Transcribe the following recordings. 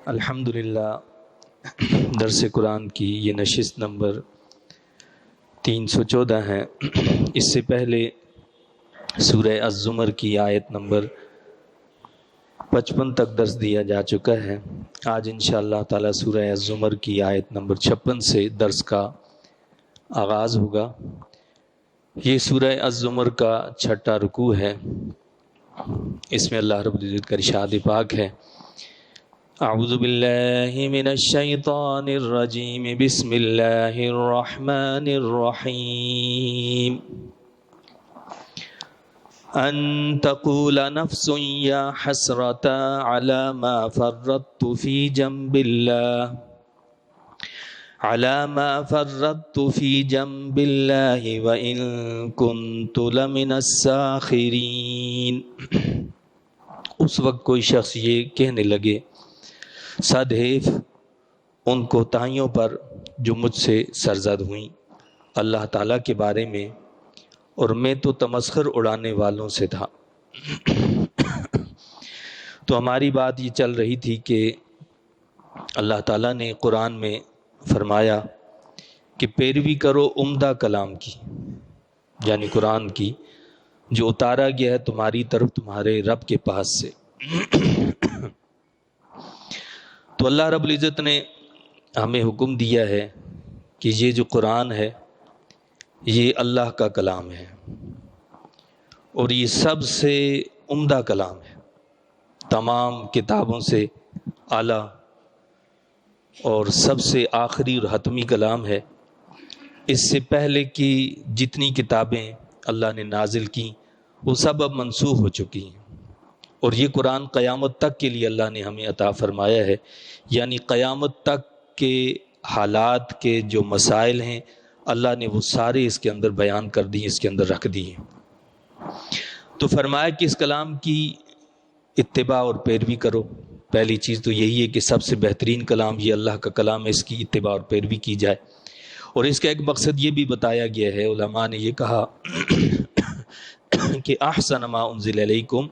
الحمدللہ درس قرآن کی یہ نشست نمبر 314 ہے۔ اس سے پہلے سورہ الزمر کی آیت نمبر 55 تک درس دیا جا چکا ہے۔ آج انشاءاللہ تعالی سورہ الزمر کی آیت نمبر 56 سے درس کا آغاز ہوگا۔ یہ سورہ الزمر کا چھٹا رکوع ہے۔ اس میں اللہ رب العزت کا ارشاد پاک ہے: اعوذ باللہ من الشیطان الرجیم، بسم اللہ الرحمن الرحیم۔ ان تقول نفس یا حسرتا علی ما فرطت فی جنب اللہ وَإِن كُنتُ لَمِنَ السَّاخِرِينَ۔ اس وقت کوئی شخص یہ کہنے لگے: صد حیف ان کوتاہیوں پر جو مجھ سے سرزد ہوئیں اللہ تعالیٰ کے بارے میں، اور میں تو تمسخر اڑانے والوں سے تھا۔ تو ہماری بات یہ چل رہی تھی کہ اللہ تعالیٰ نے قرآن میں فرمایا کہ پیروی کرو عمدہ کلام کی، یعنی قرآن کی، جو اتارا گیا ہے تمہاری طرف تمہارے رب کے پاس سے۔ تو اللہ رب العزت نے ہمیں حکم دیا ہے کہ یہ جو قرآن ہے یہ اللہ کا کلام ہے، اور یہ سب سے عمدہ کلام ہے، تمام کتابوں سے اعلیٰ اور سب سے آخری اور حتمی کلام ہے۔ اس سے پہلے کی جتنی کتابیں اللہ نے نازل کی وہ سب اب منسوخ ہو چکی ہیں، اور یہ قرآن قیامت تک کے لیے اللہ نے ہمیں عطا فرمایا ہے، یعنی قیامت تک کے حالات کے جو مسائل ہیں اللہ نے وہ سارے اس کے اندر بیان کر دیے، اس کے اندر رکھ دیے۔ تو فرمایا کہ اس کلام کی اتباع اور پیروی کرو۔ پہلی چیز تو یہی ہے کہ سب سے بہترین کلام یہ اللہ کا کلام ہے، اس کی اتباع اور پیروی کی جائے۔ اور اس کا ایک مقصد یہ بھی بتایا گیا ہے، علماء نے یہ کہا کہ احسن ما انزل علیکم،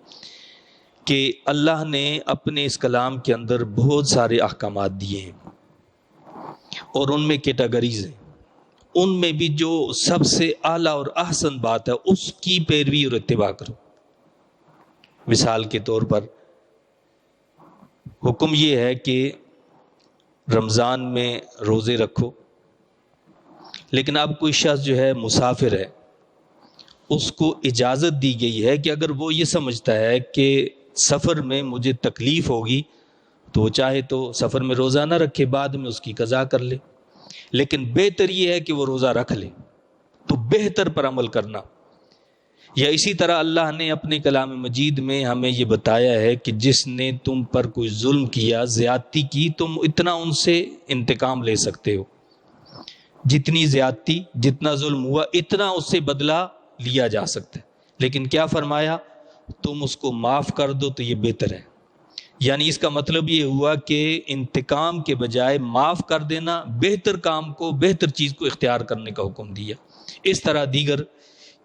کہ اللہ نے اپنے اس کلام کے اندر بہت سارے احکامات دیے ہیں، اور ان میں کیٹیگریز ہیں، ان میں بھی جو سب سے اعلیٰ اور احسن بات ہے اس کی پیروی اور اتباع کرو۔ مثال کے طور پر حکم یہ ہے کہ رمضان میں روزے رکھو، لیکن اب کوئی شخص جو ہے مسافر ہے، اس کو اجازت دی گئی ہے کہ اگر وہ یہ سمجھتا ہے کہ سفر میں مجھے تکلیف ہوگی تو وہ چاہے تو سفر میں روزہ نہ رکھے، بعد میں اس کی قضا کر لے، لیکن بہتر یہ ہے کہ وہ روزہ رکھ لے۔ تو بہتر پر عمل کرنا۔ یا اسی طرح اللہ نے اپنے کلام مجید میں ہمیں یہ بتایا ہے کہ جس نے تم پر کوئی ظلم کیا، زیادتی کی، تم اتنا ان سے انتقام لے سکتے ہو، جتنی زیادتی، جتنا ظلم ہوا اتنا اس سے بدلہ لیا جا سکتا ہے، لیکن کیا فرمایا؟ تم اس کو معاف کر دو تو یہ بہتر ہے۔ یعنی اس کا مطلب یہ ہوا کہ انتقام کے بجائے معاف کر دینا، بہتر کام کو، بہتر چیز کو اختیار کرنے کا حکم دیا۔ اس طرح دیگر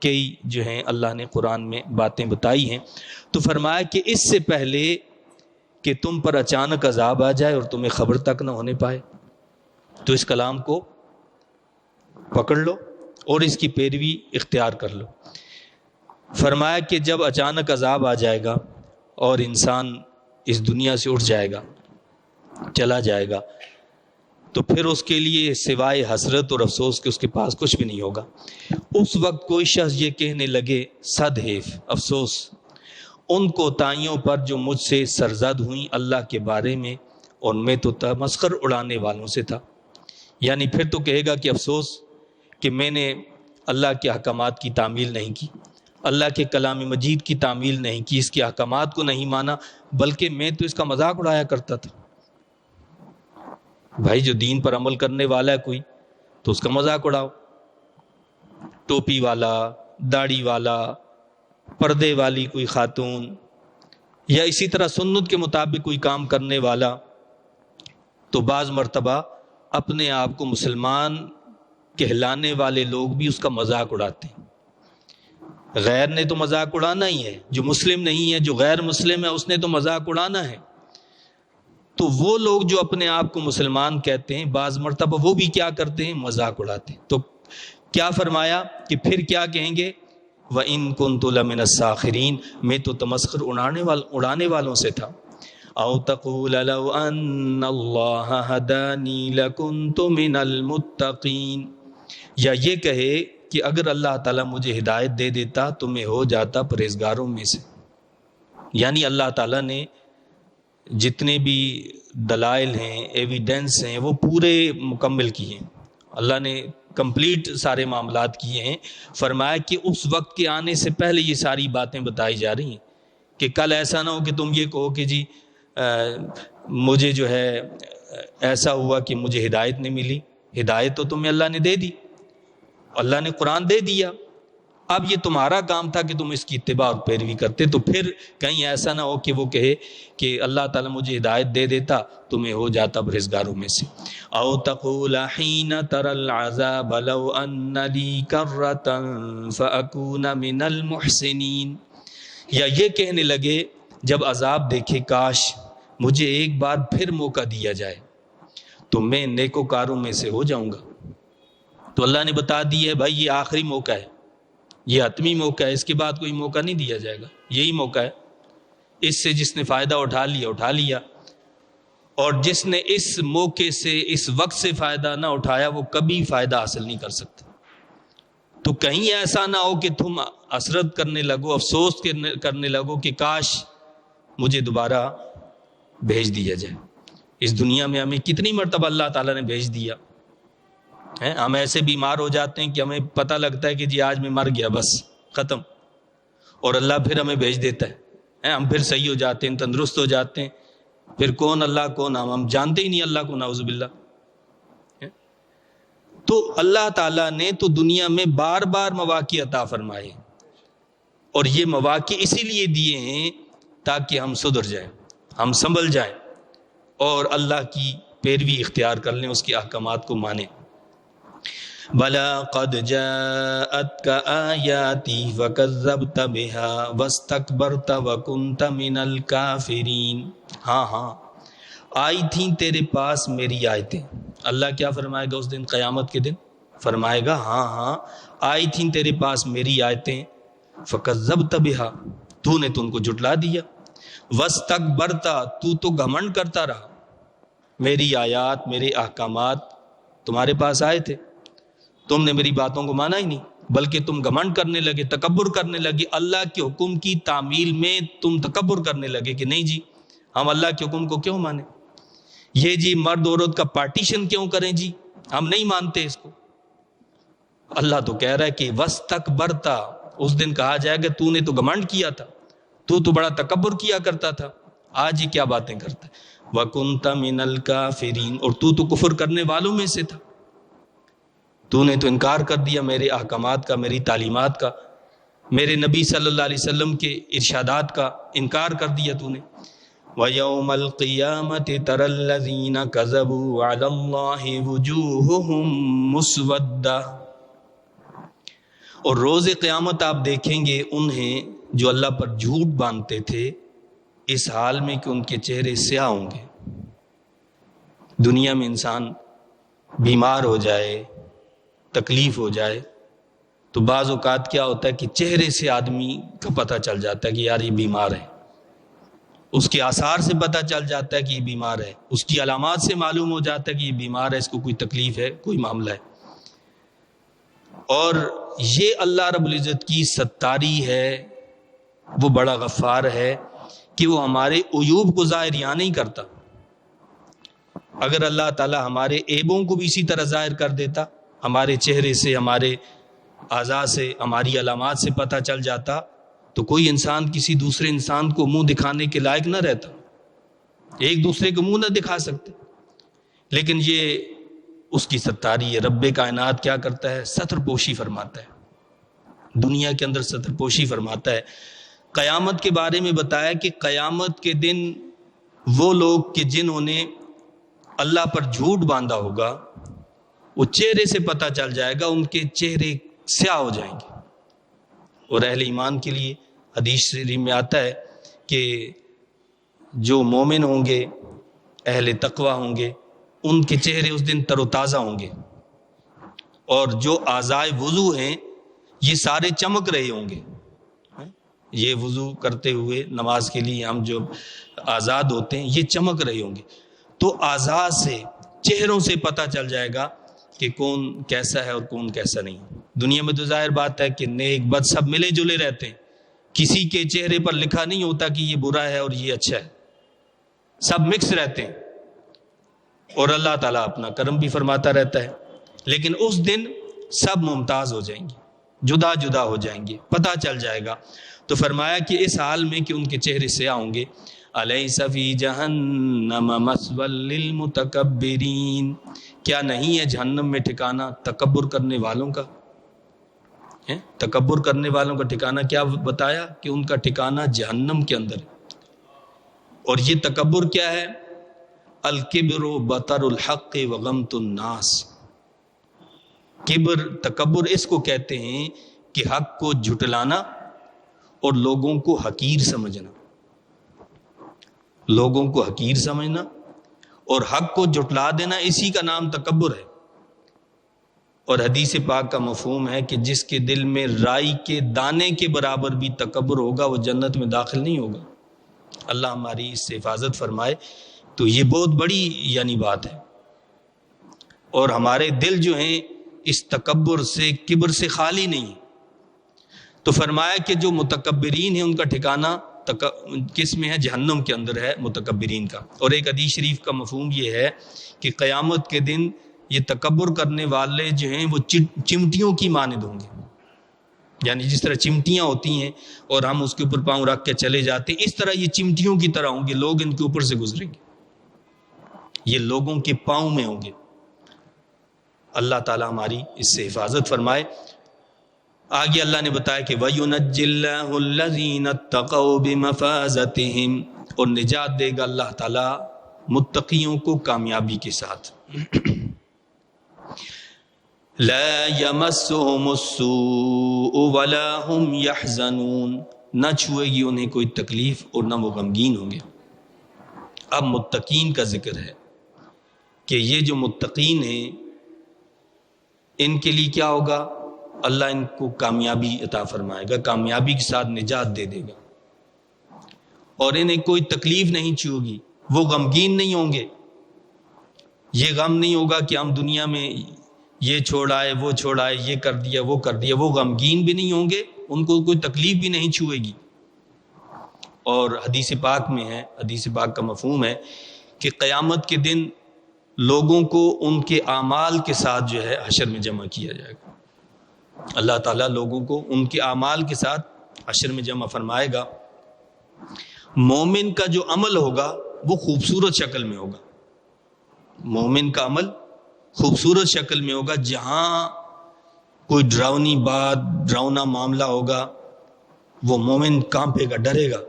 کئی جو ہیں اللہ نے قرآن میں باتیں بتائی ہیں۔ تو فرمایا کہ اس سے پہلے کہ تم پر اچانک عذاب آ جائے اور تمہیں خبر تک نہ ہونے پائے، تو اس کلام کو پکڑ لو اور اس کی پیروی اختیار کر لو۔ فرمایا کہ جب اچانک عذاب آ جائے گا اور انسان اس دنیا سے اٹھ جائے گا، چلا جائے گا، تو پھر اس کے لیے سوائے حسرت اور افسوس کہ اس کے پاس کچھ بھی نہیں ہوگا۔ اس وقت کوئی شخص یہ کہنے لگے: صد حیف، افسوس ان کوتاہیوں پر جو مجھ سے سرزد ہوئیں اللہ کے بارے میں، اور میں تو تمسخر اڑانے والوں سے تھا۔ یعنی پھر تو کہے گا کہ افسوس کہ میں نے اللہ کے احکامات کی تعمیل نہیں کی، اللہ کے کلام مجید کی تعمیل نہیں کی، اس کے احکامات کو نہیں مانا، بلکہ میں تو اس کا مذاق اڑایا کرتا تھا۔ بھائی جو دین پر عمل کرنے والا ہے کوئی، تو اس کا مذاق اڑاؤ۔ ٹوپی والا، داڑھی والا، پردے والی کوئی خاتون، یا اسی طرح سنت کے مطابق کوئی کام کرنے والا، تو بعض مرتبہ اپنے آپ کو مسلمان کہلانے والے لوگ بھی اس کا مذاق اڑاتے ہیں۔ غیر نے تو مذاق اڑانا ہی ہے، جو مسلم نہیں ہے، جو غیر مسلم ہے، اس نے تو مذاق اڑانا ہے۔ تو وہ لوگ جو اپنے آپ کو مسلمان کہتے ہیں بعض مرتبہ وہ بھی کیا کرتے ہیں؟ مذاق اڑاتے ہیں. تو کیا فرمایا کہ پھر کیا کہیں گے؟ وَإِن كُنتُ لَمِنَ السَّاخِرِينَ، میں تو تمسخر اڑانے والوں سے تھا. او تقول لو ان اللہ ہدانی لکنت من المتقین، یا یہ کہے کہ اگر اللہ تعالیٰ مجھے ہدایت دے دیتا تو میں ہو جاتا پرہیزگاروں میں سے. یعنی اللہ تعالیٰ نے جتنے بھی دلائل ہیں، ایویڈنس ہیں، وہ پورے مکمل کیے ہیں. اللہ نے کمپلیٹ سارے معاملات کیے ہیں. فرمایا کہ اس وقت کے آنے سے پہلے یہ ساری باتیں بتائی جا رہی ہیں کہ کل ایسا نہ ہو کہ تم یہ کہو کہ جی مجھے جو ہے ایسا ہوا کہ مجھے ہدایت نہیں ملی. ہدایت تو تمہیں اللہ نے دے دی، اللہ نے قرآن دے دیا. اب یہ تمہارا کام تھا کہ تم اس کی اتباع اور پیروی کرتے. تو پھر کہیں ایسا نہ ہو کہ وہ کہے کہ اللہ تعالیٰ مجھے ہدایت دے دیتا تو میں ہو جاتا پرہیزگاروں میں سے. او تقول حین تری العذاب لو ان لی کرۃ فاکون من المحسنین، یا یہ کہنے لگے جب عذاب دیکھے کاش مجھے ایک بار پھر موقع دیا جائے تو میں نیکوکاروں میں سے ہو جاؤں گا. تو اللہ نے بتا دی ہے بھائی یہ آخری موقع ہے، یہ حتمی موقع ہے، اس کے بعد کوئی موقع نہیں دیا جائے گا. یہی موقع ہے. اس سے جس نے فائدہ اٹھا لیا، اور جس نے اس موقع سے اس وقت سے فائدہ نہ اٹھایا وہ کبھی فائدہ حاصل نہیں کر سکتا. تو کہیں ایسا نہ ہو کہ تم حسرت کرنے لگو، افسوس کرنے لگو کہ کاش مجھے دوبارہ بھیج دیا جائے. اس دنیا میں ہمیں کتنی مرتبہ اللہ تعالیٰ نے بھیج دیا. ہم ایسے بیمار ہو جاتے ہیں کہ ہمیں پتہ لگتا ہے کہ جی آج میں مر گیا، بس ختم، اور اللہ پھر ہمیں بھیج دیتا ہے. ہم پھر صحیح ہو جاتے ہیں، تندرست ہو جاتے ہیں. پھر کون اللہ کون ہم جانتے ہی نہیں اللہ کو، نعوذ باللہ. تو اللہ تعالیٰ نے تو دنیا میں بار بار مواقع عطا فرمائے، اور یہ مواقع اسی لیے دیے ہیں تاکہ ہم سدھر جائیں، ہم سنبھل جائیں اور اللہ کی پیروی اختیار کر لیں، اس کے احکامات کو مانیں. بلا قد جاءتک آیاتی فکذبت بها واستکبرت وکنت من الکافرین. ہاں آئی تھیں تیرے پاس میری آیتیں. اللہ کیا فرمائے گا اس دن قیامت کے دن؟ فرمائے گا ہاں آئی تھیں تیرے پاس میری آیتیں، فکذبت بها تو نے تم کو جھٹلا دیا، واستکبرت تو گھمنڈ کرتا رہا. میری آیات میرے احکامات تمہارے پاس آئے تھے، تم نے میری باتوں کو مانا ہی نہیں، بلکہ تم گھمنڈ کرنے لگے، تکبر کرنے لگے. اللہ کے حکم کی تعمیل میں تم تکبر کرنے لگے کہ نہیں جی ہم اللہ کے حکم کو کیوں مانیں، یہ جی مرد عورت کا پارٹیشن کیوں کریں، جی ہم نہیں مانتے اس کو. اللہ تو کہہ رہا ہے کہ وَاسْتَكْبَرْتَ، اس دن کہا جائے گا تو نے تو گھمنڈ کیا تھا، تو بڑا تکبر کیا کرتا تھا، آج ہی کیا باتیں کرتا ہے. وَكُنْتَ مِنَ الْكَافِرِينَ، اور تو کفر کرنے والوں میں سے تھا. تو نے تو انکار کر دیا میرے احکامات کا، میری تعلیمات کا، میرے نبی صلی اللہ علیہ وسلم کے ارشادات کا انکار کر دیا تو نے. وَيَوْمَ الْقِيَامَةِ تَرَى الَّذِينَ كَذَبُوا عَلَى اللَّهِ وُجُوهُهُمْ مُسْوَدَّةٌ، اور روز قیامت آپ دیکھیں گے انہیں جو اللہ پر جھوٹ باندھتے تھے اس حال میں کہ ان کے چہرے سیاہ ہوں گے. دنیا میں انسان بیمار ہو جائے، تکلیف ہو جائے تو بعض اوقات کیا ہوتا ہے کہ چہرے سے آدمی کا پتہ چل جاتا ہے کہ یار یہ بیمار ہے، اس کے آثار سے پتہ چل جاتا ہے کہ یہ بیمار ہے، اس کی علامات سے معلوم ہو جاتا ہے کہ یہ بیمار ہے، اس کو کوئی تکلیف ہے، کوئی معاملہ ہے. اور یہ اللہ رب العزت کی ستاری ہے، وہ بڑا غفار ہے کہ وہ ہمارے عیوب کو ظاہر یہاں نہیں کرتا. اگر اللہ تعالی ہمارے عیبوں کو بھی اسی طرح ظاہر کر دیتا، ہمارے چہرے سے، ہمارے اعضاء سے، ہماری علامات سے پتہ چل جاتا تو کوئی انسان کسی دوسرے انسان کو منہ دکھانے کے لائق نہ رہتا، ایک دوسرے کو منہ نہ دکھا سکتے. لیکن یہ اس کی ستاری ہے. رب کائنات کیا کرتا ہے؟ ستر پوشی فرماتا ہے، دنیا کے اندر ستر پوشی فرماتا ہے. قیامت کے بارے میں بتایا کہ قیامت کے دن وہ لوگ کہ جنہوں نے اللہ پر جھوٹ باندھا ہوگا وہ چہرے سے پتہ چل جائے گا، ان کے چہرے سیاہ ہو جائیں گے. اور اہل ایمان کے لیے حدیث شریف میں آتا ہے کہ جو مومن ہوں گے اہل تقوی ہوں گے ان کے چہرے اس دن تر و تازہ ہوں گے، اور جو اعضائے وضو ہیں یہ سارے چمک رہے ہوں گے۔ یہ وضو کرتے ہوئے نماز کے لیے ہم جو آزاد ہوتے ہیں یہ چمک رہے ہوں گے، تو اعضاء سے، چہروں سے پتہ چل جائے گا کہ کون کیسا ہے اور کون کیسا نہیں۔ دنیا میں تو ظاہر بات ہے کہ نیک بد سب ملے جلے رہتے ہیں، کسی کے چہرے پر لکھا نہیں ہوتا کہ یہ برا ہے اور یہ اچھا ہے، سب مکس رہتے ہیں، اور اللہ تعالیٰ اپنا کرم بھی فرماتا رہتا ہے۔ لیکن اس دن سب ممتاز ہو جائیں گے، جدا جدا ہو جائیں گے، پتہ چل جائے گا۔ تو فرمایا کہ اس حال میں کہ ان کے چہرے سیاہ ہوں گے، الیس فی جہنم مثوی للمتکبرین، کیا نہیں ہے جہنم میں ٹھکانہ تکبر کرنے والوں کا؟ تکبر کرنے والوں کا ٹھکانہ کیا بتایا؟ کہ ان کا ٹھکانہ جہنم کے اندر ہے۔ اور یہ تکبر کیا ہے؟ الکبر بطر الحق وغمط الناس، کبر تکبر اس کو کہتے ہیں کہ حق کو جھٹلانا اور لوگوں کو حقیر سمجھنا، لوگوں کو حقیر سمجھنا اور حق کو جھٹلا دینا، اسی کا نام تکبر ہے۔ اور حدیث پاک کا مفہوم ہے کہ جس کے دل میں رائی کے دانے کے برابر بھی تکبر ہوگا وہ جنت میں داخل نہیں ہوگا۔ اللہ ہماری اس سے حفاظت فرمائے۔ تو یہ بہت بڑی بات ہے، اور ہمارے دل جو ہیں اس تکبر سے، کبر سے خالی نہیں ہیں۔ تو فرمایا کہ جو متکبرین ہیں ان کا ٹھکانہ کس میں ہے؟ جہنم کے اندر ہے متکبرین کا۔ اور ایک حدیث شریف کا مفہوم یہ ہے کہ قیامت کے دن یہ تکبر کرنے والے جو ہیں وہ چمٹیوں کی مانند ہوں گے، یعنی جس طرح چمٹیاں ہوتی ہیں اور ہم اس کے اوپر پاؤں رکھ کے چلے جاتے ہیں، اس طرح یہ چمٹیوں کی طرح ہوں گے، لوگ ان کے اوپر سے گزریں گے، یہ لوگوں کے پاؤں میں ہوں گے۔ اللہ تعالیٰ ہماری اس سے حفاظت فرمائے۔ آگے اللہ نے بتایا کہ وَيُنَجِّ اللَّهُ الَّذِينَ اتَّقَوْا بِمَفَازَتِهِمْ، اور نجات دے گا اللہ تعالیٰ متقیوں کو کامیابی کے ساتھ۔ لَا يَمَسُّهُمُ السُّوءُ وَلَا هُمْ يَحْزَنُونَ، نہ چھوئے گی انہیں کوئی تکلیف اور نہ وہ غمگین ہوں گے۔ اب متقین کا ذکر ہے کہ یہ جو متقین ہیں ان کے لیے کیا ہوگا؟ اللہ ان کو کامیابی عطا فرمائے گا، کامیابی کے ساتھ نجات دے دے گا، اور انہیں کوئی تکلیف نہیں چھوئے گی، وہ غمگین نہیں ہوں گے۔ یہ غم نہیں ہوگا کہ ہم دنیا میں یہ چھوڑ آئے، وہ چھوڑ آئے، یہ کر دیا، وہ کر دیا، وہ غمگین بھی نہیں ہوں گے، ان کو کوئی تکلیف بھی نہیں چھوئے گی۔ اور حدیث پاک میں ہے، حدیث پاک کا مفہوم ہے کہ قیامت کے دن لوگوں کو ان کے اعمال کے ساتھ جو ہے حشر میں جمع کیا جائے گا۔ اللہ تعالیٰ لوگوں کو ان کے اعمال کے ساتھ حشر میں جمع فرمائے گا۔ مومن کا جو عمل ہوگا وہ خوبصورت شکل میں ہوگا، مومن کا عمل خوبصورت شکل میں ہوگا۔ جہاں کوئی ڈراؤنی بات، ڈراؤنا معاملہ ہوگا وہ مومن کانپے گا، ڈرے گا،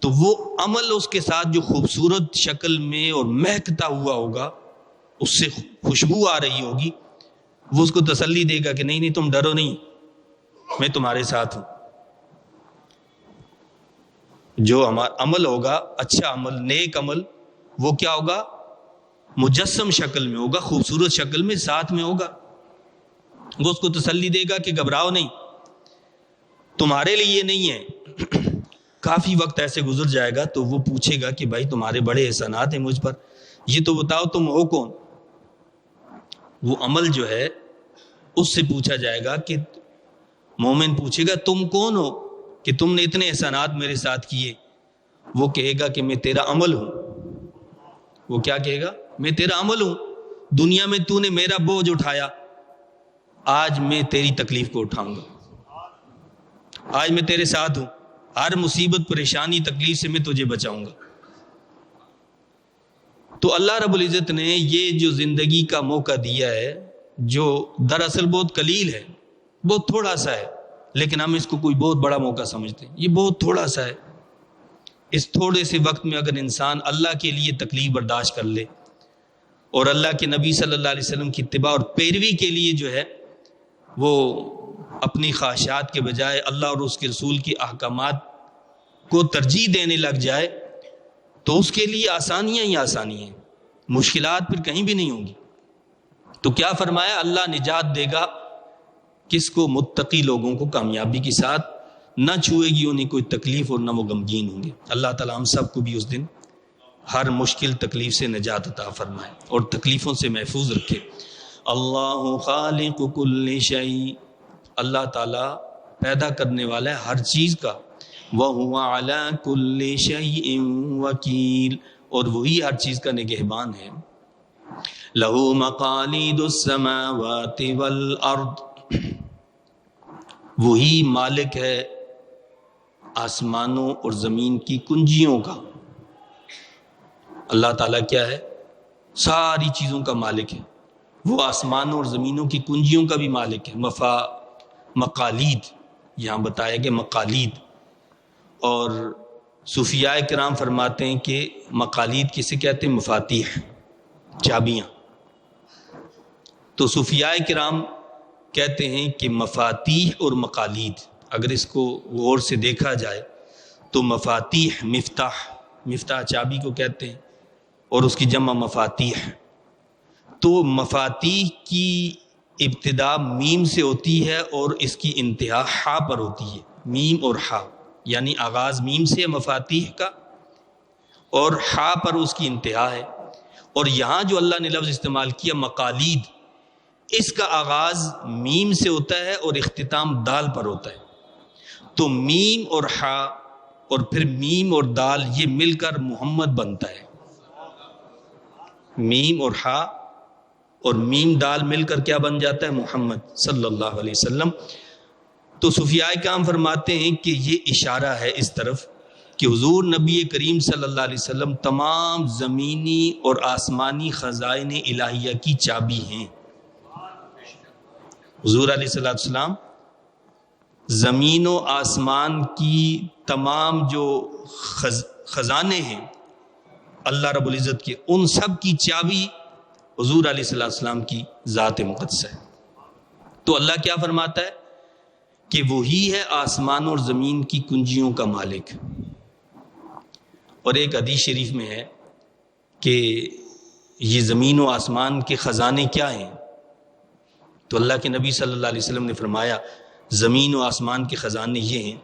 تو وہ عمل اس کے ساتھ جو خوبصورت شکل میں اور مہکتا ہوا ہوگا، اس سے خوشبو آ رہی ہوگی، وہ اس کو تسلی دے گا کہ نہیں نہیں تم ڈرو نہیں، میں تمہارے ساتھ ہوں۔ جو ہمارا عمل ہوگا، اچھا عمل، نیک عمل، وہ کیا ہوگا؟ مجسم شکل میں ہوگا، خوبصورت شکل میں ساتھ میں ہوگا، وہ اس کو تسلی دے گا کہ گھبراؤ نہیں، تمہارے لیے یہ نہیں ہے۔ کافی وقت ایسے گزر جائے گا تو وہ پوچھے گا کہ بھائی تمہارے بڑے احسانات ہیں مجھ پر، یہ تو بتاؤ تم ہو کون؟ وہ عمل جو ہے اس سے پوچھا جائے گا کہ مومن پوچھے گا تم کون ہو کہ تم نے اتنے احسانات میرے ساتھ کیے؟ وہ کہے گا کہ میں تیرا عمل ہوں۔ وہ کیا کہے گا؟ میں تیرا عمل ہوں، دنیا میں تو نے میرا بوجھ اٹھایا، آج میں تیری تکلیف کو اٹھاؤں گا، آج میں تیرے ساتھ ہوں، ہر مصیبت، پریشانی، تکلیف سے میں تجھے بچاؤں گا۔ تو اللہ رب العزت نے یہ جو زندگی کا موقع دیا ہے، جو دراصل بہت قلیل ہے، بہت تھوڑا سا ہے، لیکن ہم اس کو کوئی بہت بڑا موقع سمجھتے ہیں، یہ بہت تھوڑا سا ہے۔ اس تھوڑے سے وقت میں اگر انسان اللہ کے لیے تکلیف برداشت کر لے اور اللہ کے نبی صلی اللہ علیہ وسلم کی اتباع اور پیروی کے لیے جو ہے وہ اپنی خواہشات کے بجائے اللہ اور اس کے رسول کے احکامات کو ترجیح دینے لگ جائے، تو اس کے لیے آسانیاں ہی آسانی ہیں، مشکلات پھر کہیں بھی نہیں ہوں گی۔ تو کیا فرمایا؟ اللہ نجات دے گا کس کو؟ متقی لوگوں کو کامیابی کے ساتھ، نہ چھوئے گی انہیں کوئی تکلیف اور نہ وہ غمگین ہوں گے۔ اللہ تعالیٰ ہم سب کو بھی اس دن ہر مشکل تکلیف سے نجات عطا فرمائے اور تکلیفوں سے محفوظ رکھے۔ اللہ خالق کل شیء، اللہ تعالیٰ پیدا کرنے والا ہے ہر چیز کا، وَهُوَ عَلَى كُلِّ شَيْءٍ وَكِيلٌ، اور وہی ہر چیز کا نگہبان ہے۔ لَهُ مَقَالِيدُ السَّمَاوَاتِ وَالْأَرْضِ، وہی مالک ہے آسمانوں اور زمین کی کنجیوں کا۔ اللہ تعالیٰ کیا ہے؟ ساری چیزوں کا مالک ہے، وہ آسمانوں اور زمینوں کی کنجیوں کا بھی مالک ہے۔ مقالید، یہاں بتایا گیا مقالید، اور صوفیاء کرام فرماتے ہیں کہ مقالید کسے کہتے ہیں؟ مفاتیح، چابیاں۔ تو صوفیاء کرام کہتے ہیں کہ مفاتیح اور مقالید، اگر اس کو غور سے دیکھا جائے تو مفاتیح مفتاح چابی کو کہتے ہیں، اور اس کی جمع مفاتیح۔ تو مفاتیح کی ابتدا میم سے ہوتی ہے اور اس کی انتہا ہا پر ہوتی ہے، میم اور ہا، یعنی آغاز میم سے ہے مفاتیح کا اور ہا پر اس کی انتہا ہے۔ اور یہاں جو اللہ نے لفظ استعمال کیا مقالید، اس کا آغاز میم سے ہوتا ہے اور اختتام دال پر ہوتا ہے۔ تو میم اور ہا اور پھر میم اور دال یہ مل کر محمد بنتا ہے۔ میم اور ہا اور میم دال مل کر کیا بن جاتا ہے؟ محمد صلی اللہ علیہ وسلم۔ تو صوفیاء کرام فرماتے ہیں کہ یہ اشارہ ہے اس طرف کہ حضور نبی کریم صلی اللہ علیہ وسلم تمام زمینی اور آسمانی خزائن الہیہ کی چابی ہیں۔ حضور علیہ السلام زمین و آسمان کی تمام جو خزانے ہیں اللہ رب العزت کے، ان سب کی چابی حضور علیہ السلام کی ذات مقدس ہے۔ تو اللہ کیا فرماتا ہے کہ وہی ہے آسمان اور زمین کی کنجیوں کا مالک۔ اور ایک حدیث شریف میں ہے کہ یہ زمین و آسمان کے خزانے کیا ہیں؟ تو اللہ کے نبی صلی اللہ علیہ وسلم نے فرمایا زمین و آسمان کے خزانے یہ ہیں: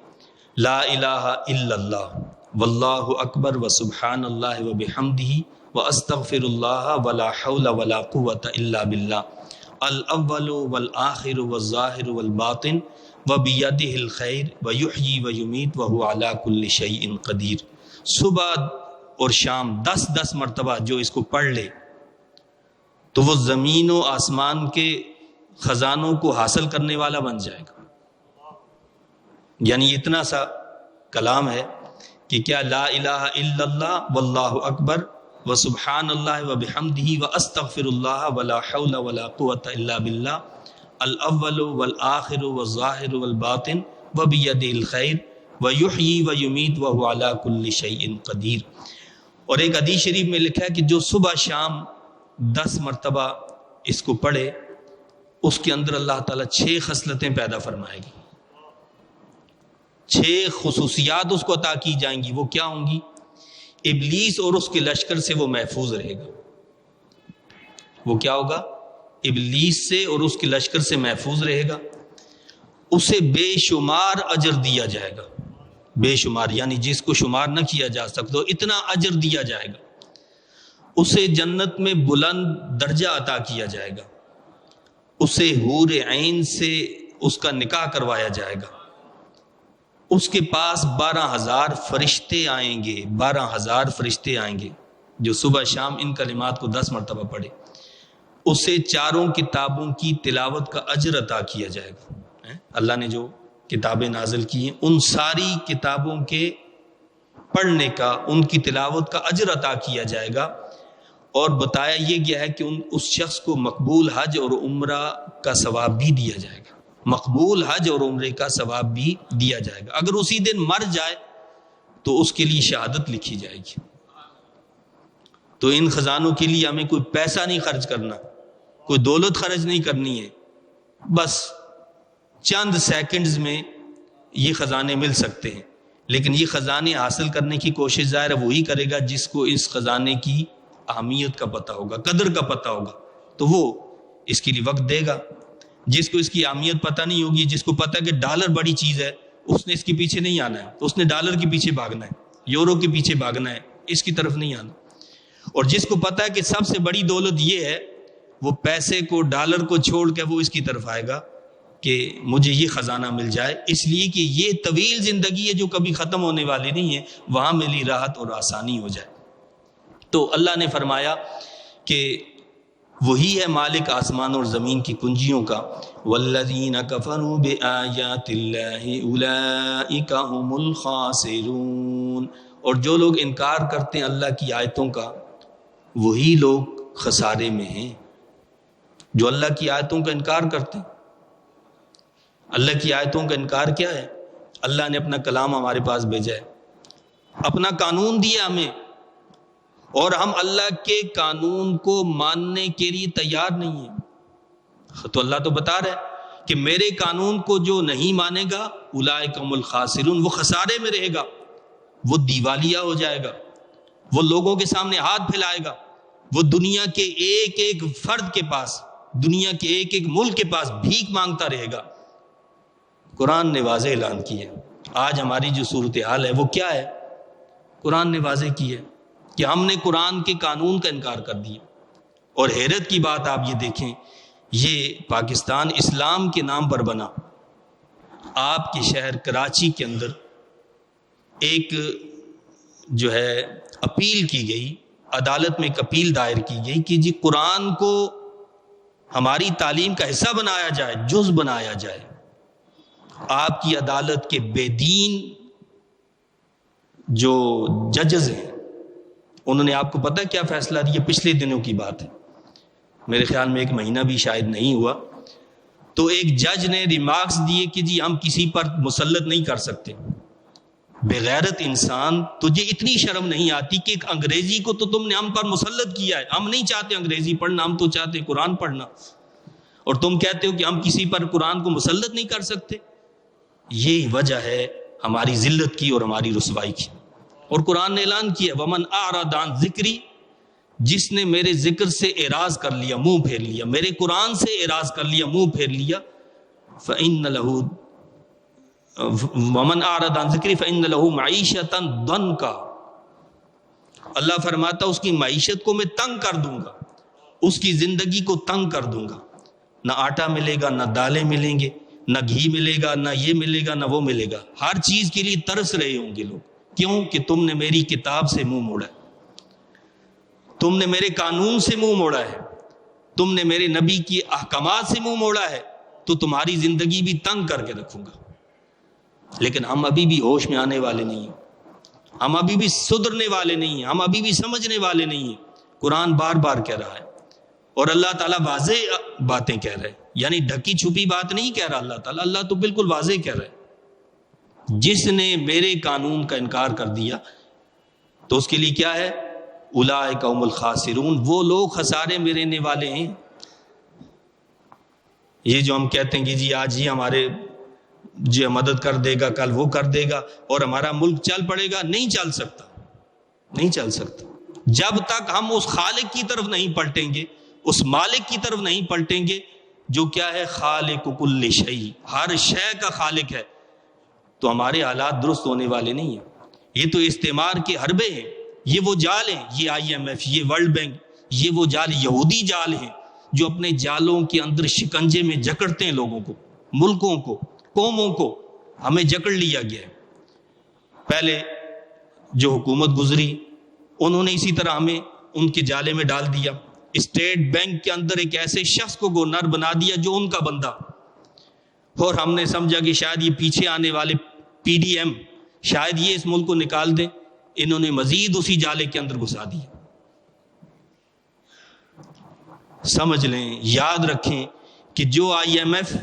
لا الہ الا اللہ واللہ اکبر وسبحان اللہ وبحمدہ واستغفر اللہ ولا حول ولا قوۃ الا باللہ الاول والآخر والظاہر والباطن وبیدہ الخیر ویحیی ویمیت وہو علی کل شیء قدیر۔ صبح اور شام 10 مرتبہ جو اس کو پڑھ لے تو وہ زمین و آسمان کے خزانوں کو حاصل کرنے والا بن جائے گا۔ یعنی اتنا سا کلام ہے کہ کیا لا الہ الا اللہ واللہ اکبر وسبحان اللہ وبحمدہ واستغفر اللہ ولا حول ولا قوۃ الا باللہ الاول والآخر والظاہر والباطن وبیدہ الخیر ویحیی ویمیت وہو علی کل شیء قدیر۔ اور ایک حدیث شریف میں لکھا ہے کہ جو صبح شام 10 مرتبہ اس کو پڑھے اس کے اندر اللہ تعالیٰ 6 خصلتیں پیدا فرمائے گی، 6 خصوصیات اس کو عطا کی جائیں گی۔ وہ کیا ہوں گی؟ ابلیس اور اس کے لشکر سے وہ محفوظ رہے گا۔ وہ کیا ہوگا؟ ابلیس سے اور اس کے لشکر سے محفوظ رہے گا۔ اسے بے شمار اجر دیا جائے گا، بے شمار یعنی جس کو شمار نہ کیا جا سکتا، اتنا اجر دیا جائے گا۔ اسے جنت میں بلند درجہ عطا کیا جائے گا، اسے حور عین سے اس کا نکاح کروایا جائے گا، اس کے پاس 12,000 فرشتے آئیں گے، 12,000 فرشتے آئیں گے جو صبح شام ان کلمات کو 10 مرتبہ پڑھے۔ اسے 4 کتابوں کی تلاوت کا اجر عطا کیا جائے گا۔ اللہ نے جو کتابیں نازل کی ہیں ان ساری کتابوں کے پڑھنے کا، ان کی تلاوت کا اجر عطا کیا جائے گا۔ اور بتایا یہ گیا ہے کہ اس شخص کو مقبول حج اور عمرہ کا ثواب بھی دیا جائے گا، مقبول حج اور عمرے کا ثواب بھی دیا جائے گا۔ اگر اسی دن مر جائے تو اس کے لیے شہادت لکھی جائے گی۔ تو ان خزانوں کے لیے ہمیں کوئی پیسہ نہیں خرچ کرنا، کوئی دولت خرچ نہیں کرنی ہے، بس چند سیکنڈز میں یہ خزانے مل سکتے ہیں۔ لیکن یہ خزانے حاصل کرنے کی کوشش ظاہر ہے وہی کرے گا جس کو اس خزانے کی اہمیت کا پتہ ہوگا، قدر کا پتہ ہوگا، تو وہ اس کے لیے وقت دے گا۔ جس کو اس کی اہمیت پتہ نہیں ہوگی، جس کو پتہ ہے کہ ڈالر بڑی چیز ہے، اس نے اس کے پیچھے نہیں آنا ہے، اس نے ڈالر کے پیچھے بھاگنا ہے، یورو کے پیچھے بھاگنا ہے، اس کی طرف نہیں آنا۔ اور جس کو پتہ ہے کہ سب سے بڑی دولت یہ ہے، وہ پیسے کو، ڈالر کو چھوڑ کے وہ اس کی طرف آئے گا کہ مجھے یہ خزانہ مل جائے، اس لیے کہ یہ طویل زندگی ہے جو کبھی ختم ہونے والی نہیں ہے، وہاں میری راحت اور آسانی ہو جائے۔ تو اللہ نے فرمایا کہ وہی ہے مالک آسمان اور زمین کی کنجیوں کا۔ والذین کفروا بآیات اللہ اولئک هم الخاسرون، اور جو لوگ انکار کرتے ہیں اللہ کی آیتوں کا وہی لوگ خسارے میں ہیں۔ جو اللہ کی آیتوں کا انکار کرتے ہیں، اللہ کی آیتوں کا انکار کیا ہے؟ اللہ نے اپنا کلام ہمارے پاس بھیجا ہے، اپنا قانون دیا ہمیں، اور ہم اللہ کے قانون کو ماننے کے لیے تیار نہیں ہیں۔ تو اللہ تو بتا رہا ہے کہ میرے قانون کو جو نہیں مانے گا اولئک هم الخاسرون، وہ خسارے میں رہے گا، وہ دیوالیہ ہو جائے گا، وہ لوگوں کے سامنے ہاتھ پھیلائے گا، وہ دنیا کے ایک ایک فرد کے پاس، دنیا کے ایک ایک ملک کے پاس بھیک مانگتا رہے گا۔ قرآن نے واضح اعلان کیا ہے۔ آج ہماری جو صورتحال ہے وہ کیا ہے؟ قرآن نے واضح کی ہے کہ ہم نے قرآن کے قانون کا انکار کر دیا۔ اور حیرت کی بات آپ یہ دیکھیں، یہ پاکستان اسلام کے نام پر بنا۔ آپ کے شہر کراچی کے اندر ایک جو ہے اپیل کی گئی، عدالت میں ایک اپیل دائر کی گئی کہ جی قرآن کو ہماری تعلیم کا حصہ بنایا جائے، جز بنایا جائے۔ آپ کی عدالت کے بے دین جو ججز ہیں انہوں نے آپ کو پتہ کیا فیصلہ دیا؟ پچھلے دنوں کی بات ہے، میرے خیال میں 1 مہینہ بھی شاید نہیں ہوا، تو ایک جج نے ریمارکس دیے کہ جی ہم کسی پر مسلط نہیں کر سکتے۔ بغیرت انسان، تجھے اتنی شرم نہیں آتی کہ ایک انگریزی کو تو تم نے ہم پر مسلط کیا ہے، ہم نہیں چاہتے انگریزی پڑھنا، ہم تو چاہتے قرآن پڑھنا، اور تم کہتے ہو کہ ہم کسی پر قرآن کو مسلط نہیں کر سکتے۔ یہی وجہ ہے ہماری ذلت کی اور ہماری رسوائی کی۔ اور قرآن نے اعلان کیا ومن اعرض عن ذکری، جس نے میرے ذکر سے اعراض کر لیا، منہ پھیر لیا، میرے قرآن سے اعراض کر لیا، منہ پھیر لیا، فإن له ومن اعرض عن ذکری فإن له معیشۃ ضنکا، اللہ فرماتا اس کی معیشت کو میں تنگ کر دوں گا، اس کی زندگی کو تنگ کر دوں گا، نہ آٹا ملے گا، نہ دالیں ملیں گے، نہ گھی ملے گا، نہ یہ ملے گا، نہ وہ ملے گا، ہر چیز کے لیے ترس رہے ہوں گے لوگ۔ کیوں کہ تم نے میری کتاب سے منہ موڑا ہے، تم نے میرے قانون سے منہ موڑا ہے، تم نے میرے نبی کی احکامات سے منہ موڑا ہے، تو تمہاری زندگی بھی تنگ کر کے رکھوں گا۔ لیکن ہم ابھی بھی ہوش میں آنے والے نہیں ہیں، ہم ابھی بھی سدھرنے والے نہیں ہیں، ہم ابھی بھی سمجھنے والے نہیں ہیں۔ قرآن بار بار کہہ رہا ہے، اور اللہ تعالیٰ واضح باتیں کہہ رہے ہیں، یعنی ڈھکی چھپی بات نہیں کہہ رہا اللہ تعالیٰ، اللہ تو بالکل واضح کہہ رہا ہے۔ جس نے میرے قانون کا انکار کر دیا تو اس کے لیے کیا ہے؟ اولئک هم الخاسرون، وہ لوگ خسارے میں رہنے والے ہیں۔ یہ جو ہم کہتے ہیں کہ جی آج ہی ہمارے جو مدد کر دے گا، کل وہ کر دے گا اور ہمارا ملک چل پڑے گا، نہیں چل سکتا، نہیں چل سکتا جب تک ہم اس خالق کی طرف نہیں پلٹیں گے، اس مالک کی طرف نہیں پلٹیں گے جو کیا ہے؟ خالق کل شیء، ہر شے کا خالق ہے، تو ہمارے حالات درست ہونے والے نہیں ہیں۔ یہ تو استعمار کے حربے ہیں، یہ وہ جال ہیں، یہ IMF، یہ ورلڈ بینک، یہ وہ جال یہودی جال ہیں جو اپنے جالوں کے اندر شکنجے میں جکڑتے ہیں لوگوں کو، ملکوں کو، قوموں کو۔ ہمیں جکڑ لیا گیا ہے۔ پہلے جو حکومت گزری انہوں نے اسی طرح ہمیں ان کے جالے میں ڈال دیا۔ اسٹیٹ بینک کے اندر ایک ایسے شخص کو گورنر بنا دیا جو ان کا بندہ، اور ہم نے سمجھا کہ شاید یہ پیچھے آنے والے PDM شاید یہ اس ملک کو نکال دیں، انہوں نے مزید اسی جالے کے اندر گھسا دیا۔ سمجھ لیں، یاد رکھیں کہ جو IMF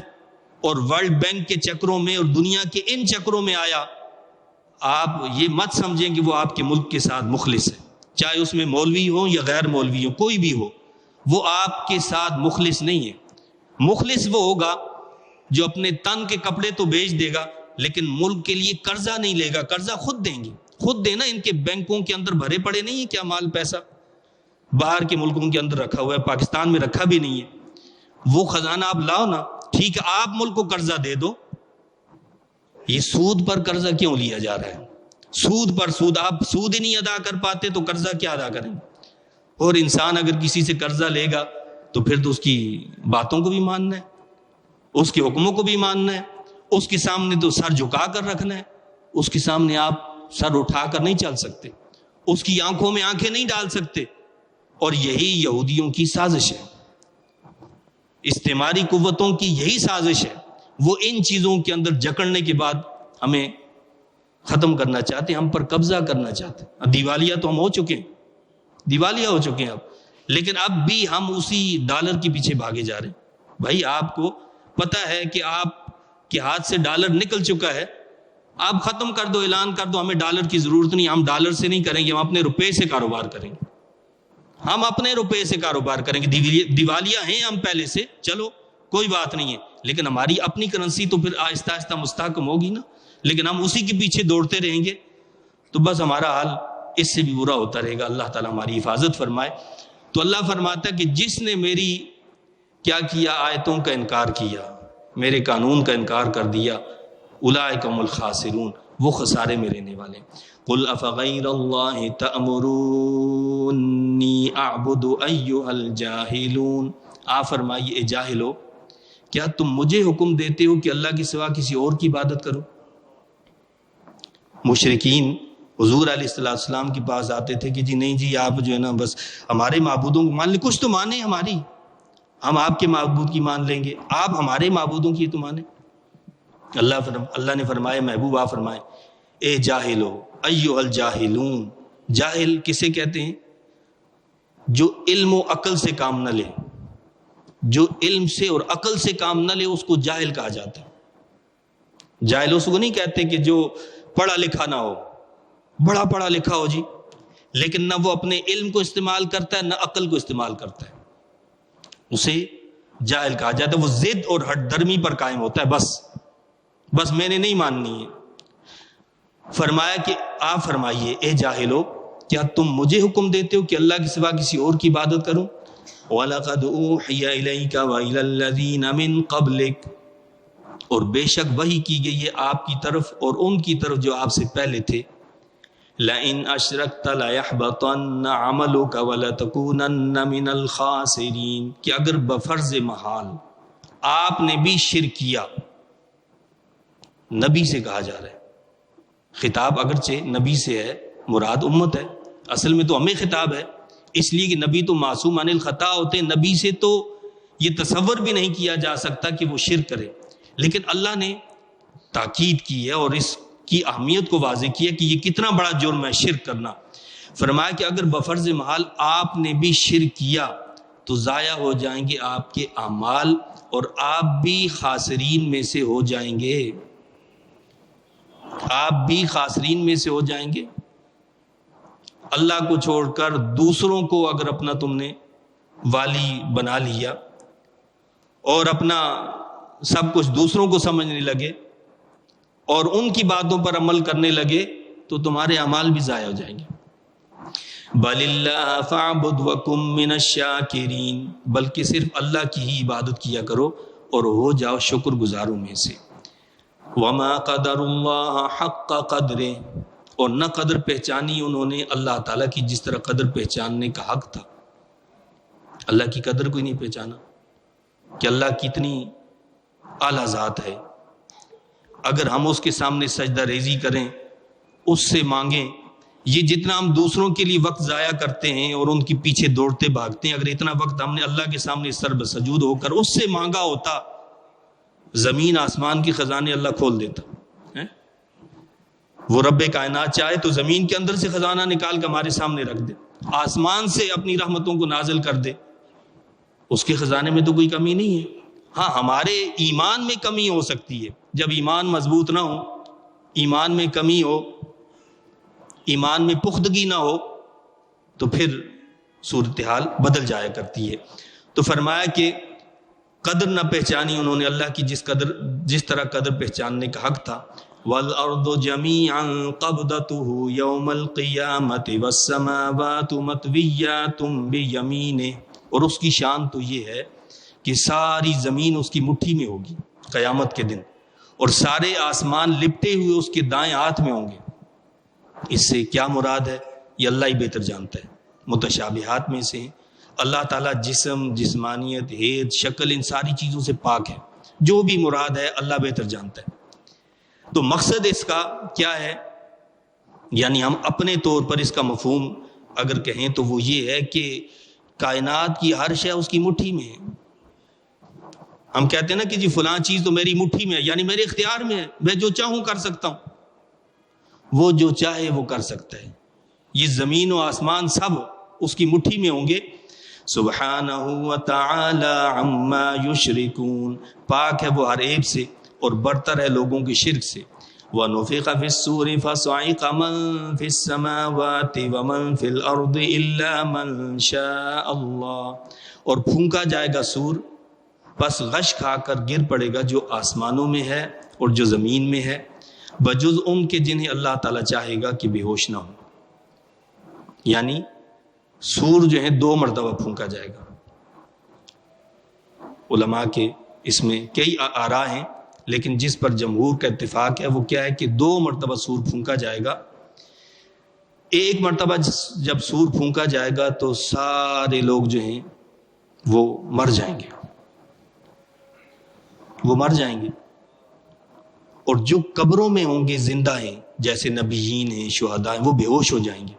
اور ورلڈ بینک کے چکروں میں اور دنیا کے ان چکروں میں آیا، آپ یہ مت سمجھیں کہ وہ آپ کے ملک کے ساتھ مخلص ہے، چاہے اس میں مولوی ہو یا غیر مولوی ہو، کوئی بھی ہو، وہ آپ کے ساتھ مخلص نہیں ہے۔ مخلص وہ ہوگا جو اپنے تن کے کپڑے تو بیچ دے گا لیکن ملک کے لیے قرضہ نہیں لے گا، قرضہ خود دیں گے، خود دینا. ان کے بینکوں کے اندر بھرے پڑے نہیں ہیں کیا مال پیسہ، باہر کے ملکوں کے اندر رکھا ہوا ہے، پاکستان میں رکھا بھی نہیں ہے. وہ خزانہ آپ لاؤ نا، ٹھیک ہے آپ ملک کو قرضہ دے دو. یہ سود پر قرضہ کیوں لیا جا رہا ہے؟ سود پر سود. آپ سود ہی نہیں ادا کر پاتے تو قرضہ کیا ادا کریں؟ اور انسان اگر کسی سے قرضہ لے گا تو پھر تو اس کی باتوں کو بھی ماننا ہے، اس کے حکموں کو بھی ماننا ہے، اس کے سامنے تو سر جھکا کر رکھنا ہے، اس کے سامنے آپ سر اٹھا کر نہیں چل سکتے، اس کی آنکھوں میں آنکھیں نہیں ڈال سکتے. اور یہی یہودیوں کی سازش ہے، استعماری قوتوں کی یہی سازش ہے. وہ ان چیزوں کے اندر جکڑنے کے بعد ہمیں ختم کرنا چاہتے ہیں، ہم پر قبضہ کرنا چاہتے ہیں. دیوالیہ تو ہم ہو چکے ہیں، دیوالیہ ہو چکے ہیں اب، لیکن اب بھی ہم اسی ڈالر کے پیچھے بھاگے جا رہے ہیں. بھائی آپ کو پتہ ہے کہ آپ کے ہاتھ سے ڈالر نکل چکا ہے، آپ ختم کر دو، اعلان کر دو ہمیں ڈالر کی ضرورت نہیں، ہم ڈالر سے نہیں کریں گے، ہم اپنے روپے سے کاروبار کریں گے، ہم اپنے روپے سے کاروبار کریں گے. دیوالیہ ہیں ہم پہلے سے، چلو کوئی بات نہیں ہے، لیکن ہماری اپنی کرنسی تو پھر آہستہ آہستہ مستحکم ہوگی نا. لیکن ہم اسی کے پیچھے دوڑتے رہیں گے تو بس ہمارا حال اس سے بھی برا ہوتا رہے گا. اللہ تعالیٰ ہماری حفاظت فرمائے. تو اللہ فرماتا ہے کہ جس نے میری کیا کیا، آیتوں کا انکار کیا، میرے قانون کا انکار کر دیا، اولئک هم الخاسرون، وہ خسارے میں رہنے والے. قل افغیر اللہ تأمرونی اعبد ایھا الجاہلون، آپ فرمائیے اے جاہلو، کیا تم مجھے حکم دیتے ہو کہ اللہ کے سوا کسی اور کی عبادت کرو؟ مشرکین حضور علیہ السلام کے پاس آتے تھے کہ جی نہیں جی آپ جو ہے نا بس ہمارے معبودوں کو مان لیں، کچھ تو مانیں ہماری، ہم آپ کے معبود کی مان لیں گے، آپ ہمارے معبودوں کی تو مانیں. اللہ نے فرمایا محبوب آپ فرمائے اے جاہلو ایھا الجاہلون. جاہل کسے کہتے ہیں؟ جو علم و عقل سے کام نہ لے، جو علم سے اور عقل سے کام نہ لے اس کو جاہل کہا جاتا ہے. جاہل اس کو نہیں کہتے کہ جو پڑھا لکھا نہ ہو، بڑا پڑھا لکھا ہو جی لیکن نہ وہ اپنے علم کو استعمال کرتا ہے نہ عقل کو استعمال کرتا ہے، اسے جاہل کہا جاتا ہے. وہ ضد اور ہٹ درمی پر قائم ہوتا ہے، بس میں نے نہیں ماننی ہے. فرمایا کہ آپ فرمائیے اے جاہلو، کیا تم مجھے حکم دیتے ہو کہ اللہ کے سوا کسی اور کی عبادت کروں؟ وَلَقَدْ أُوحِيَ إِلَيْكَ وَإِلَى الَّذِينَ مِن قَبْلِكَ، اور بے شک وحی کی گئی ہے آپ کی طرف اور ان کی طرف جو آپ سے پہلے تھے. لَإِنْ أَشْرَكْتَ لَيَحْبَطَنَّ عَمَلُكَ وَلَتَكُونَنَّ مِنَ الْخَاسِرِينَ، کہ اگر بفرض محال آپ نے بھی شرک کیا. نبی سے کہا جا رہا ہے، خطاب اگرچہ نبی سے ہے، مراد امت ہے، اصل میں تو ہمیں خطاب ہے، اس لیے کہ نبی تو معصوم عن الخطا ہوتے ہیں، نبی سے تو یہ تصور بھی نہیں کیا جا سکتا کہ وہ شرک کرے. لیکن اللہ نے تاکید کی ہے اور اس کی اہمیت کو واضح کیا کہ یہ کتنا بڑا جرم ہے شرک کرنا. فرمایا کہ اگر بفرض محال آپ نے بھی شرک کیا تو ضائع ہو جائیں گے آپ کے اعمال اور آپ بھی خاسرین میں سے ہو جائیں گے، آپ بھی خاسرین میں سے ہو جائیں گے. اللہ کو چھوڑ کر دوسروں کو اگر اپنا تم نے والی بنا لیا اور اپنا سب کچھ دوسروں کو سمجھنے لگے اور ان کی باتوں پر عمل کرنے لگے تو تمہارے اعمال بھی ضائع ہو جائیں گے. بل اللہ فاعبد وکم من الشاکرین، بلکہ صرف اللہ کی ہی عبادت کیا کرو اور ہو جاؤ شکر گزاروں میں سے. وما قدر اللہ حق قدرہ، اور نہ قدر پہچانی انہوں نے اللہ تعالیٰ کی جس طرح قدر پہچاننے کا حق تھا. اللہ کی قدر کوئی نہیں پہچانا کہ اللہ کتنی اعلیٰ ذات ہے. اگر ہم اس کے سامنے سجدہ ریزی کریں، اس سے مانگیں، یہ جتنا ہم دوسروں کے لیے وقت ضائع کرتے ہیں اور ان کے پیچھے دوڑتے بھاگتے ہیں، اگر اتنا وقت ہم نے اللہ کے سامنے سر بسجود ہو کر اس سے مانگا ہوتا، زمین آسمان کے خزانے اللہ کھول دیتا. وہ رب کائنات چاہے تو زمین کے اندر سے خزانہ نکال کر ہمارے سامنے رکھ دے، آسمان سے اپنی رحمتوں کو نازل کر دے، اس کے خزانے میں تو کوئی کمی نہیں ہے. ہاں ہمارے ایمان میں کمی ہو سکتی ہے، جب ایمان مضبوط نہ ہو، ایمان میں کمی ہو، ایمان میں پختگی نہ ہو تو پھر صورتحال بدل جایا کرتی ہے. تو فرمایا کہ قدر نہ پہچانی انہوں نے اللہ کی جس طرح قدر پہچاننے کا حق تھا. وَالْأَرْضُ جَمِيعًا قَبْضَتُهُ يَوْمَ الْقِيَامَةِ وَالسَّمَاوَاتُ مَطْوِيَّاتٌ بِيَمِينِهِ، اور اس کی شان تو یہ ہے کہ ساری زمین اس کی مٹھی میں ہوگی قیامت کے دن، اور سارے آسمان لپٹے ہوئے اس کے دائیں ہاتھ میں ہوں گے۔ اس سے کیا مراد ہے یہ اللہ ہی بہتر جانتا ہے، متشابہات میں سے ہیں۔ اللہ تعالیٰ جسم، جسمانیت، ہیئت، شکل، ان ساری چیزوں سے پاک ہے، جو بھی مراد ہے اللہ بہتر جانتا ہے۔ تو مقصد اس کا کیا ہے، یعنی ہم اپنے طور پر اس کا مفہوم اگر کہیں تو وہ یہ ہے کہ کائنات کی ہر شے اس کی مٹھی میں ہے۔ ہم کہتے ہیں نا کہ جی فلاں چیز تو میری مٹھی میں ہے، یعنی میرے اختیار میں ہے، میں جو چاہوں کر سکتا ہوں۔ وہ جو چاہے وہ کر سکتا ہے۔ یہ زمین و آسمان سب اس کی مٹھی میں ہوں گے۔ سبحانہ وتعالی عما یشرکون، پاک ہے وہ ہر عیب سے اور برتر ہے لوگوں کے شرک سے۔ وَنُفِخَ فِي الصُّورِ فَصَعِقَ مَن فِي السَّمَاوَاتِ وَمَن فِي الْأَرْضِ إِلَّا مَن شَاءَ اللَّهُ، اور پھونکا جائے گا سور، پس غش کھا کر گر پڑے گا جو آسمانوں میں ہے اور جو زمین میں ہے، بجز ان کے جنہیں اللہ تعالیٰ چاہے گا کہ بے ہوش نہ ہو۔ یعنی سور جو ہے 2 مرتبہ پھونکا جائے گا۔ علماء کے اس میں کئی آراء ہیں، لیکن جس پر جمہور کا اتفاق ہے وہ کیا ہے کہ 2 مرتبہ سور پھونکا جائے گا۔ ایک مرتبہ جب سور پھونکا جائے گا تو سارے لوگ جو ہیں وہ مر جائیں گے، وہ مر جائیں گے، اور جو قبروں میں ہوں گے زندہ ہیں جیسے نبیین ہیں، شہداء ہیں، وہ بے ہوش ہو جائیں گے،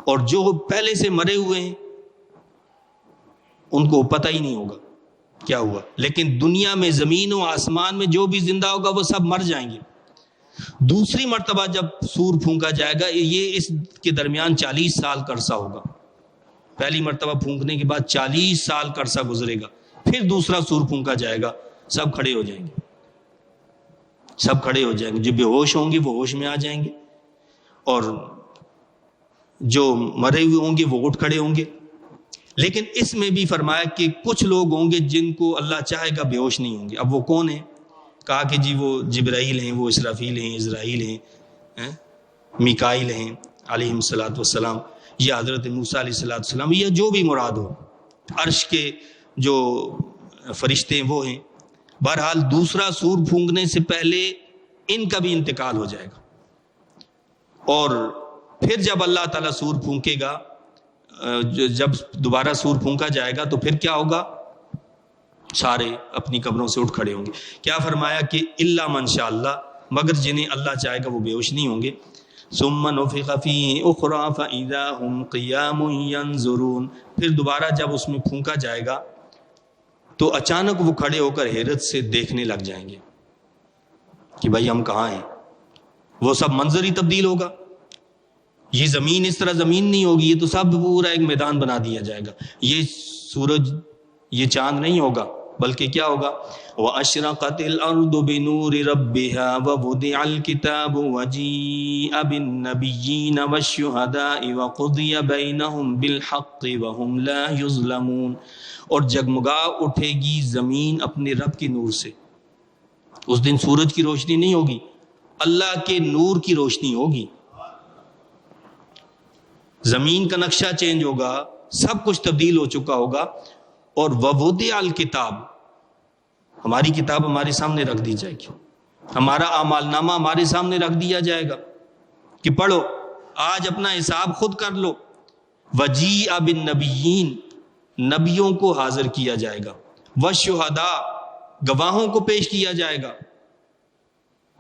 اور جو پہلے سے مرے ہوئے ہیں ان کو پتہ ہی نہیں ہوگا کیا ہوا۔ لیکن دنیا میں زمین و آسمان میں جو بھی زندہ ہوگا وہ سب مر جائیں گے۔ دوسری مرتبہ جب سور پھونکا جائے گا، یہ اس کے درمیان 40 سال کا عرصہ ہوگا۔ پہلی مرتبہ پھونکنے کے بعد 40 سال کا عرصہ گزرے گا، پھر دوسرا سور پھونکا جائے گا، سب کھڑے ہو جائیں گے، سب کھڑے ہو جائیں گے۔ جو بے ہوش ہوں گے وہ ہوش میں آ جائیں گے، اور جو مرے ہوئے ہوں گے وہ اٹھ کھڑے ہوں گے۔ لیکن اس میں بھی فرمایا کہ کچھ لوگ ہوں گے جن کو اللہ چاہے گا بے ہوش نہیں ہوں گے۔ اب وہ کون ہیں؟ کہا کہ جی وہ جبرائیل ہیں، وہ اسرافیل ہیں، اسرائیل ہیں، میکائیل ہیں علیہ الصلوۃ والسلام، یا حضرت موسیٰ علیہ الصلوۃ والسلام، یا جو بھی مراد ہو، عرش کے جو فرشتے ہیں وہ ہیں۔ بہرحال دوسرا سور پھونکنے سے پہلے ان کا بھی انتقال ہو جائے گا، اور پھر جب اللہ تعالیٰ سور پھونکے گا، جب دوبارہ سور پھونکا جائے گا تو پھر کیا ہوگا؟ سارے اپنی قبروں سے اٹھ کھڑے ہوں گے۔ کیا فرمایا کہ الا من شاء اللہ، مگر جنہیں اللہ چاہے گا وہ بے ہوش نہیں ہوں گے۔ ثم نفخ فیہ اخری فاذا هم قیام ینظرون، پھر دوبارہ جب اس میں پھونکا جائے گا تو اچانک وہ کھڑے ہو کر حیرت سے دیکھنے لگ جائیں گے کہ بھائی ہم کہاں ہیں۔ وہ سب منظر ہی تبدیل ہوگا، یہ زمین اس طرح زمین نہیں ہوگی، یہ تو سب پورا ایک میدان بنا دیا جائے گا۔ یہ سورج، یہ چاند نہیں ہوگا، بلکہ کیا ہوگا؟ وَأَشْرَقَتِ الْأَرْضُ بِنُورِ رَبِّهَا وَوُضِعَ الْكِتَابُ وَجِيءَ بِالنَّبِيِّينَ وَالشُّهَدَاءِ وَقُضِيَ بَيْنَهُم بِالْحَقِّ وَهُمْ لَا يُظْلَمُونَ، اور جگمگا اٹھے گی زمین اپنے رب کے نور سے۔ اس دن سورج کی روشنی نہیں ہوگی، اللہ کے نور کی روشنی ہوگی۔ زمین کا نقشہ چینج ہوگا، سب کچھ تبدیل ہو چکا ہوگا، اور وَوُضِعَ الْكِتَابُ، ہماری کتاب ہمارے سامنے رکھ دی جائے گی، ہمارا اعمال نامہ ہمارے سامنے رکھ دیا جائے گا کہ پڑھو، آج اپنا حساب خود کر لو۔ وَجِيءَ بِالنَّبِيِّينَ، نبیوں کو حاضر کیا جائے گا، وَالشُّهَدَاء، گواہوں کو پیش کیا جائے گا،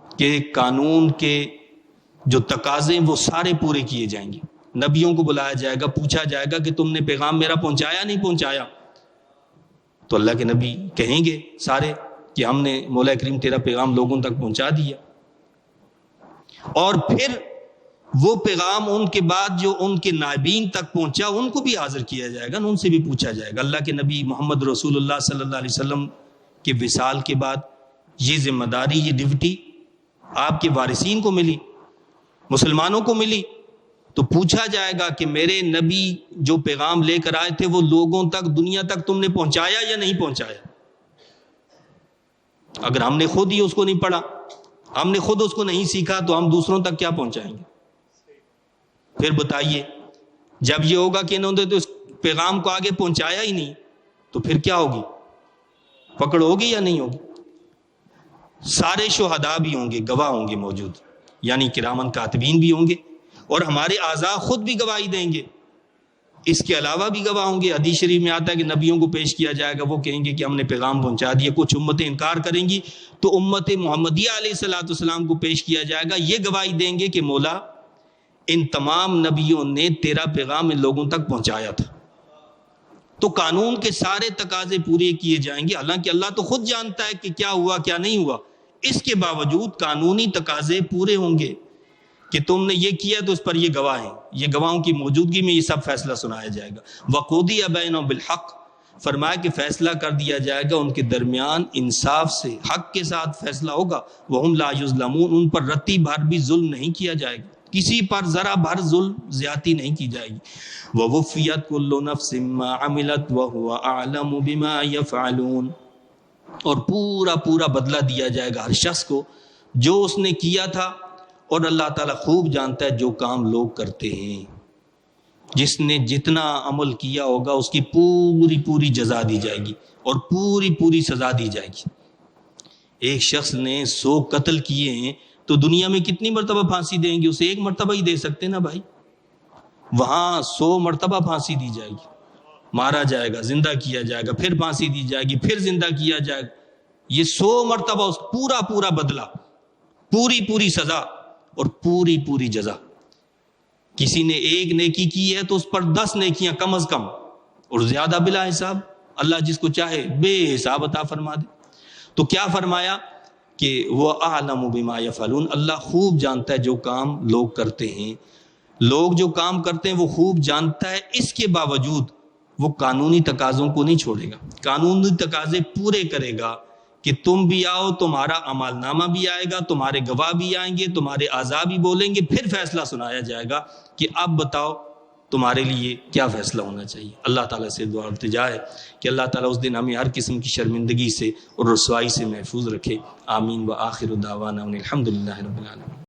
کہ قانون کے جو تقاضے وہ سارے پورے کیے جائیں گے۔ نبیوں کو بلایا جائے گا، پوچھا جائے گا کہ تم نے پیغام میرا پہنچایا نہیں پہنچایا؟ تو اللہ کے نبی کہیں گے سارے کہ ہم نے مولا کریم تیرا پیغام لوگوں تک پہنچا دیا۔ اور پھر وہ پیغام ان کے بعد جو ان کے نائبین تک پہنچا ان کو بھی حاضر کیا جائے گا، ان سے بھی پوچھا جائے گا۔ اللہ کے نبی محمد رسول اللہ صلی اللہ علیہ وسلم کے وصال کے بعد یہ ذمہ داری، یہ ڈیوٹی آپ کے وارثین کو ملی، مسلمانوں کو ملی، تو پوچھا جائے گا کہ میرے نبی جو پیغام لے کر آئے تھے وہ لوگوں تک، دنیا تک تم نے پہنچایا یا نہیں پہنچایا؟ اگر ہم نے خود ہی اس کو نہیں پڑھا ہم نے خود اس کو نہیں سیکھا تو ہم دوسروں تک کیا پہنچائیں گے؟ پھر بتائیے، جب یہ ہوگا کہ انہوں نے تو اس پیغام کو آگے پہنچایا ہی نہیں تو پھر کیا ہوگی؟ پکڑ ہوگی یا نہیں ہوگی؟ سارے شہداء بھی ہوں گے، گواہ ہوں گے موجود، یعنی کرامن کاتبین بھی ہوں گے، اور ہمارے اعضاء خود بھی گواہی دیں گے، اس کے علاوہ بھی گواہ ہوں گے۔ حدیث شریف میں آتا ہے کہ نبیوں کو پیش کیا جائے گا، وہ کہیں گے کہ ہم نے پیغام پہنچا دیا۔ کچھ امتیں انکار کریں گی تو امت محمدیہ علیہ الصلوۃ والسلام کو پیش کیا جائے گا، یہ گواہی دیں گے کہ مولا ان تمام نبیوں نے تیرا پیغام ان لوگوں تک پہنچایا تھا۔ تو قانون کے سارے تقاضے پورے کیے جائیں گے، حالانکہ اللہ تو خود جانتا ہے کہ کیا ہوا کیا نہیں ہوا، اس کے باوجود قانونی تقاضے پورے ہوں گے کہ تم نے یہ کیا تو اس پر یہ گواہ ہیں، یہ گواہوں کی موجودگی میں یہ سب فیصلہ سنایا جائے گا۔ وَقُضِیَ بَیْنَهُم بِالْحَقِّ، فرمایا کہ فیصلہ کر دیا جائے گا ان کے درمیان انصاف سے، حق کے ساتھ فیصلہ ہوگا۔ وَهُمْ لَا يُظْلَمُونَ، ان پر رتی بھر بھی ظلم نہیں کیا جائے گا، کسی پر ذرا بھر ظلم زیادتی نہیں کی جائے گی۔ وَوُفِّيَتْ كُلُّ نَفْسٍ مَّا عَمِلَتْ وَهُوَ أَعْلَمُ بِمَا يَفْعَلُونَ، اور پورا بدلہ دیا جائے گا ہر شخص کو جو اس نے کیا تھا، اور اللہ تعالیٰ خوب جانتا ہے جو کام لوگ کرتے ہیں۔ جس نے جتنا عمل کیا ہوگا اس کی پوری جزا دی جائے گی اور پوری سزا دی جائے گی۔ ایک شخص نے 100 قتل کیے ہیں تو دنیا میں کتنی مرتبہ پھانسی دیں گے؟ اسے ایک مرتبہ ہی دے سکتے نا بھائی، وہاں 100 مرتبہ پھانسی دی جائے گی، مارا جائے گا، زندہ کیا جائے گا، پھر پھانسی دی جائے گی، پھر زندہ کیا جائے گا، یہ 100 مرتبہ اس پورا بدلہ، پوری سزا اور پوری جزا۔ کسی نے ایک نیکی کی ہے تو اس پر 10 نیکیاں کم از کم، اور زیادہ بلا حساب، اللہ جس کو چاہے بے حساب عطا فرما دے۔ تو کیا فرمایا کہ وہ اعلم بما یفعلون، اللہ خوب جانتا ہے جو کام لوگ کرتے ہیں، لوگ جو کام کرتے ہیں وہ خوب جانتا ہے، اس کے باوجود وہ قانونی تقاضوں کو نہیں چھوڑے گا، قانونی تقاضے پورے کرے گا کہ تم بھی آؤ، تمہارا اعمال نامہ بھی آئے گا، تمہارے گواہ بھی آئیں گے، تمہارے اعضاء بھی بولیں گے، پھر فیصلہ سنایا جائے گا کہ اب بتاؤ تمہارے لیے کیا فیصلہ ہونا چاہیے۔ اللہ تعالیٰ سے دعا التجا ہے کہ اللہ تعالیٰ اس دن ہمیں ہر قسم کی شرمندگی سے اور رسوائی سے محفوظ رکھے۔ آمین۔ وآخر دعوانا ان الحمد للہ رب العالمین۔